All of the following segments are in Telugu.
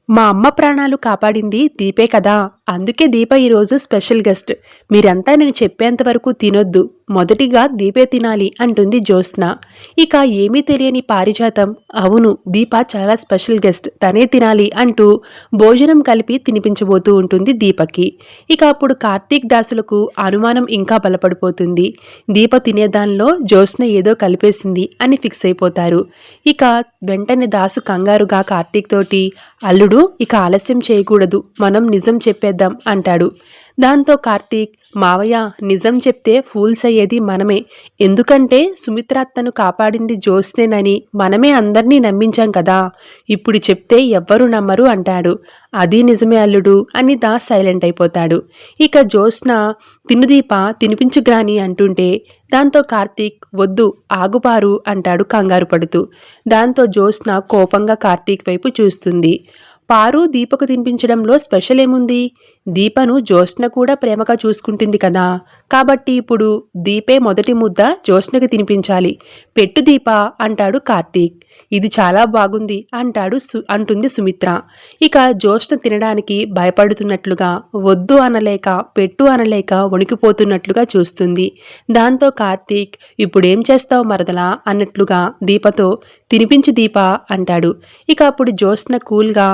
మా అమ్మ ప్రాణాలు కాపాడింది దీపే కదా! అందుకే దీప ఈరోజు స్పెషల్ గెస్ట్. మీరంతా నేను చెప్పేంత వరకు తినొద్దు. మొదటిగా దీపే తినాలి అంటుంది జ్యోత్స్న. ఇక ఏమీ తెలియని పారిజాతం అవును దీప చాలా స్పెషల్ గెస్ట్ తనే తినాలి అంటూ భోజనం కలిపి తినిపించబోతూ ఉంటుంది దీపకి. ఇక అప్పుడు కార్తీక్ దాసులకు అనుమానం ఇంకా బలపడిపోతుంది. దీప తినేదానిలో జ్యోత్స్న ఏదో కలిపేసింది అని ఫిక్స్ అయిపోతారు. ఇక వెంటనే దాసు కంగారుగా కార్తీక్ తోటి అల్లుడు ఇక ఆలస్యం చేయకూడదు, మనం నిజం చెప్పేద్దాం అంటాడు. దాంతో కార్తీక్ మావయ్య నిజం చెప్తే ఫూల్స్ అయ్యేది మనమే, ఎందుకంటే సుమిత్రాత్తను కాపాడింది జ్యోత్స్నేనని మనమే అందర్నీ నమ్మించాం కదా, ఇప్పుడు చెప్తే ఎవ్వరూ నమ్మరు అంటాడు. అది నిజమే అల్లుడు అని దాస్ సైలెంట్ అయిపోతాడు. ఇక జ్యోత్స్న తినుదీప తినిపించుగ్రాని అంటుంటే దాంతో కార్తీక్ వద్దు ఆగుపారు అంటాడు కంగారు పడుతూ. దాంతో జ్యోత్స్న కోపంగా కార్తీక్ వైపు చూస్తుంది. పారు దీపకు తినిపించడంలో స్పెషల్ ఏముంది? దీపను జ్యోత్స్న కూడా ప్రేమగా చూసుకుంటుంది కదా, కాబట్టి ఇప్పుడు దీపే మొదటి ముద్ద జ్యోత్స్నకి తినిపించాలి. పెట్టు దీప అంటాడు కార్తీక్. ఇది చాలా బాగుంది అంటుంది సుమిత్ర. ఇక జ్యోత్స్న తినడానికి భయపడుతున్నట్లుగా, వద్దు అనలేక పెట్టు అనలేక వణికిపోతున్నట్లుగా చూస్తుంది. దాంతో కార్తీక్ ఇప్పుడేం చేస్తావు మరదలా అన్నట్లుగా దీపతో తినిపించు దీప అంటాడు. ఇక అప్పుడు జ్యోత్స్న కూల్గా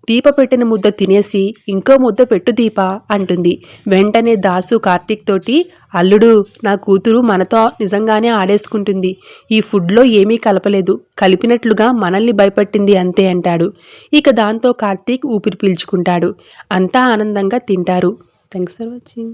దీప పెట్టిన ముద్ద తినేసి ఇంకో ముద్ద పెట్టు దీప అంటుంది. వెంటనే దాసు కార్తీక్ తోటి అల్లుడు నా కూతురు మనతో నిజంగానే ఆడేసుకుంటుంది, ఈ ఫుడ్లో ఏమీ కలపలేదు, కలిపినట్లుగా మనల్ని భయపట్టింది అంతే అంటాడు. ఇక దాంతో కార్తీక్ ఊపిరి పీల్చుకుంటాడు. అంతా ఆనందంగా తింటారు. Thanks for watching.